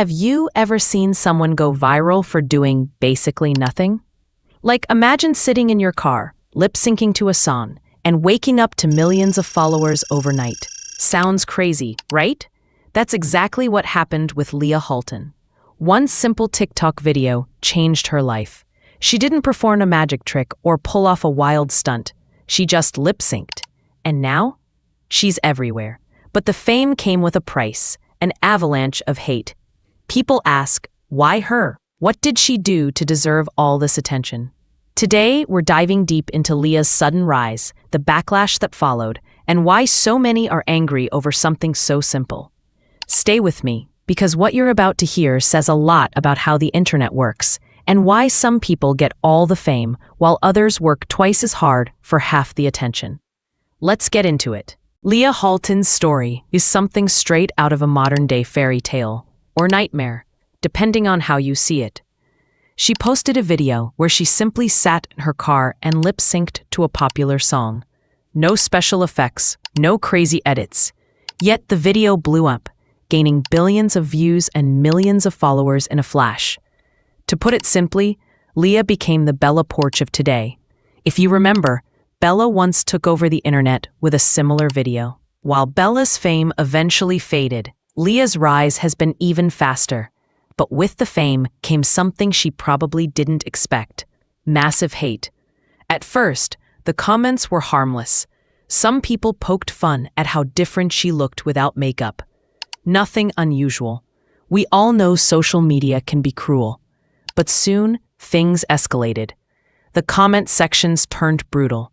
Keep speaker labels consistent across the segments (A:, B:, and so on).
A: Have you ever seen someone go viral for doing basically nothing? Like, imagine sitting in your car, lip-syncing to a song, and waking up to millions of followers overnight. Sounds crazy, right? That's exactly what happened with Leah Halton. One simple TikTok video changed her life. She didn't perform a magic trick or pull off a wild stunt. She just lip-synced. And now? She's everywhere. But the fame came with a price, an avalanche of hate. People ask, why her? What did she do to deserve all this attention? Today, we're diving deep into Leah's sudden rise, the backlash that followed, and why so many are angry over something so simple. Stay with me, because what you're about to hear says a lot about how the internet works, and why some people get all the fame while others work twice as hard for half the attention. Let's get into it. Leah Halton's story is something straight out of a modern-day fairy tale, or nightmare, depending on how you see it. She posted a video where she simply sat in her car and lip-synced to a popular song. No special effects, no crazy edits. Yet the video blew up, gaining billions of views and millions of followers in a flash. To put it simply, Leah became the Bella Poarch of today. If you remember, Bella once took over the internet with a similar video. While Bella's fame eventually faded, Leah's rise has been even faster. But with the fame came something she probably didn't expect: massive hate. At first, the comments were harmless. Some people poked fun at how different she looked without makeup. Nothing unusual. We all know social media can be cruel. But soon, things escalated. The comment sections turned brutal.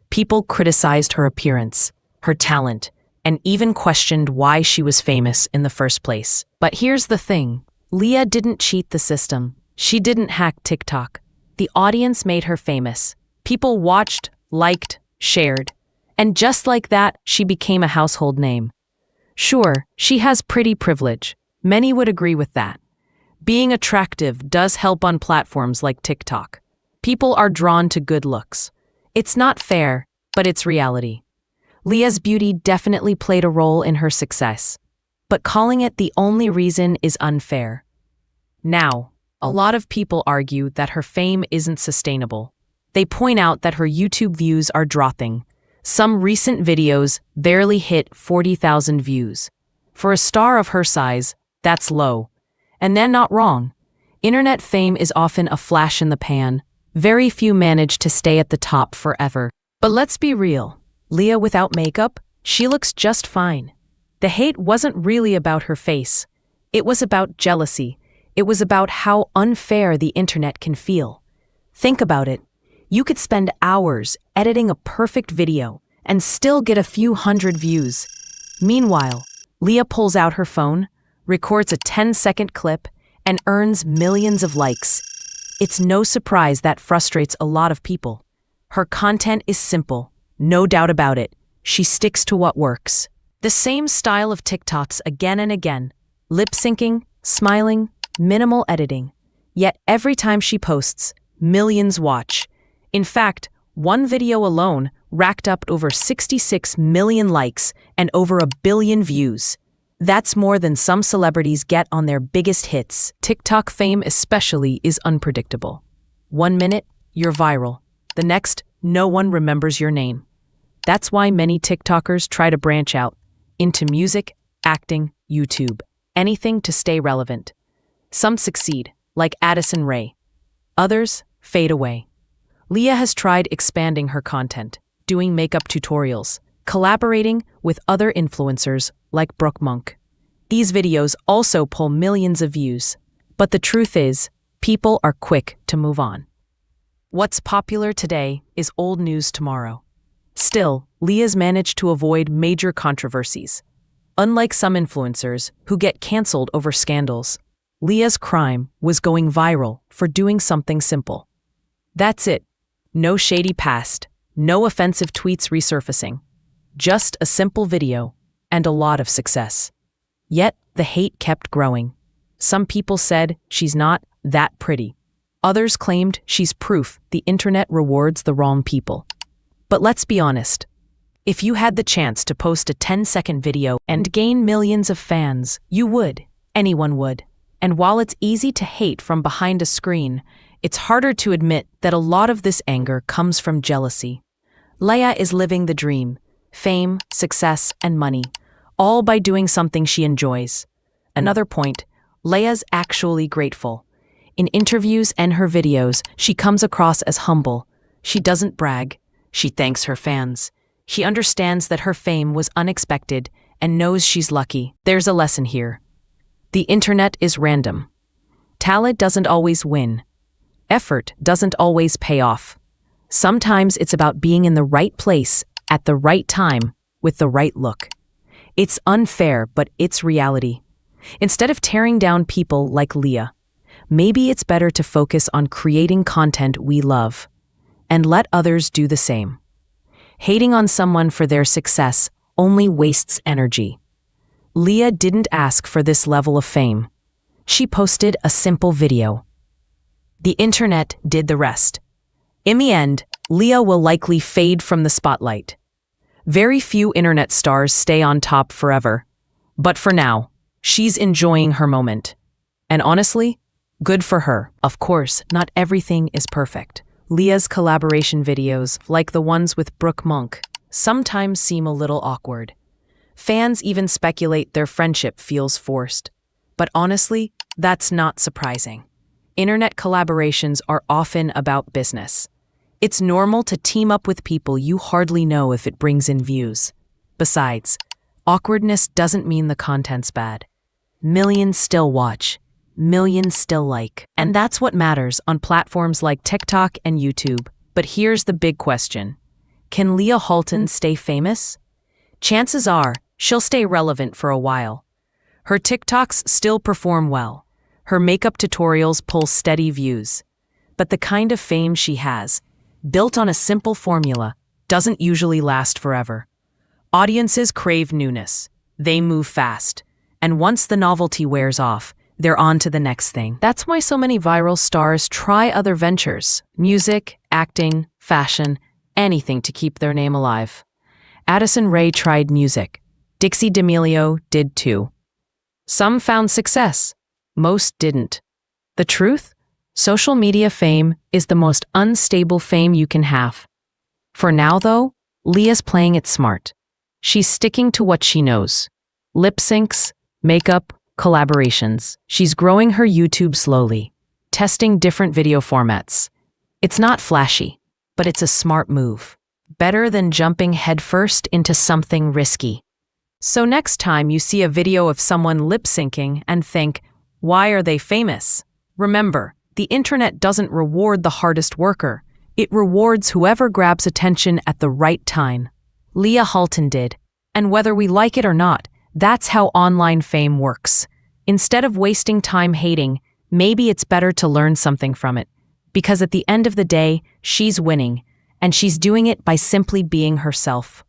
A: People criticized her appearance, her talent, and even questioned why she was famous in the first place. But here's the thing. Leah didn't cheat the system. She didn't hack TikTok. The audience made her famous. People watched, liked, shared. And just like that, she became a household name. Sure, she has pretty privilege. Many would agree with that. Being attractive does help on platforms like TikTok. People are drawn to good looks. It's not fair, but it's reality. Leah's beauty definitely played a role in her success. But calling it the only reason is unfair. Now, a lot of people argue that her fame isn't sustainable. They point out that her YouTube views are dropping. Some recent videos barely hit 40,000 views. For a star of her size, that's low. And they're not wrong. Internet fame is often a flash in the pan. Very few manage to stay at the top forever. But let's be real. Leah without makeup, she looks just fine. The hate wasn't really about her face. It was about jealousy. It was about how unfair the internet can feel. Think about it. You could spend hours editing a perfect video and still get a few hundred views. Meanwhile, Leah pulls out her phone, records a 10-second clip, and earns millions of likes. It's no surprise that frustrates a lot of people. Her content is simple, no doubt about it. She sticks to what works. The same style of TikToks again and again, lip-syncing, smiling, minimal editing. Yet every time she posts, millions watch. In fact, one video alone racked up over 66 million likes and over 1 billion views. That's more than some celebrities get on their biggest hits. TikTok fame especially is unpredictable. 1 minute, you're viral. The next, no one remembers your name. That's why many TikTokers try to branch out into music, acting, YouTube, anything to stay relevant. Some succeed, like Addison Rae. Others fade away. Leah has tried expanding her content, doing makeup tutorials, collaborating with other influencers like Brooke Monk. These videos also pull millions of views, but the truth is, people are quick to move on. What's popular today is old news tomorrow. Still, Leah's managed to avoid major controversies. Unlike some influencers who get canceled over scandals, Leah's crime was going viral for doing something simple. That's it. No shady past, no offensive tweets resurfacing. Just a simple video and a lot of success. Yet, the hate kept growing. Some people said she's not that pretty. Others claimed she's proof the internet rewards the wrong people. But let's be honest. If you had the chance to post a 10-second video and gain millions of fans, you would. Anyone would. And while it's easy to hate from behind a screen, it's harder to admit that a lot of this anger comes from jealousy. Leah is living the dream: fame, success, and money, all by doing something she enjoys. Another point, Leah's actually grateful. In interviews and her videos, she comes across as humble. She doesn't brag. She thanks her fans. She understands that her fame was unexpected and knows she's lucky. There's a lesson here. The internet is random. Talent doesn't always win. Effort doesn't always pay off. Sometimes it's about being in the right place at the right time with the right look. It's unfair, but it's reality. Instead of tearing down people like Leah, maybe it's better to focus on creating content we love and let others do the same. Hating on someone for their success only wastes energy. Leah didn't ask for this level of fame. She posted a simple video. The internet did the rest. In the end, Leah will likely fade from the spotlight. Very few internet stars stay on top forever. But for now, she's enjoying her moment. And honestly, good for her. Of course, not everything is perfect. Leah's collaboration videos, like the ones with Brooke Monk, sometimes seem a little awkward. Fans even speculate their friendship feels forced. But honestly, that's not surprising. Internet collaborations are often about business. It's normal to team up with people you hardly know if it brings in views. Besides, awkwardness doesn't mean the content's bad. Millions still watch. Millions still like. And that's what matters on platforms like TikTok and YouTube. But here's the big question. Can Leah Halton stay famous? Chances are, she'll stay relevant for a while. Her TikToks still perform well. Her makeup tutorials pull steady views. But the kind of fame she has, built on a simple formula, doesn't usually last forever. Audiences crave newness. They move fast. And once the novelty wears off, they're on to the next thing. That's why so many viral stars try other ventures: music, acting, fashion, anything to keep their name alive. Addison Rae tried music. Dixie D'Amelio did too. Some found success. Most didn't. The truth? Social media fame is the most unstable fame you can have. For now, though, Leah's playing it smart. She's sticking to what she knows. Lip syncs, makeup, collaborations. She's growing her YouTube slowly, testing different video formats. It's not flashy, but it's a smart move. Better than jumping headfirst into something risky. So next time you see a video of someone lip syncing and think, why are they famous? Remember, the internet doesn't reward the hardest worker. It rewards whoever grabs attention at the right time. Leah Halton did. And whether we like it or not, that's how online fame works. Instead of wasting time hating, maybe it's better to learn something from it. Because at the end of the day, she's winning, and she's doing it by simply being herself.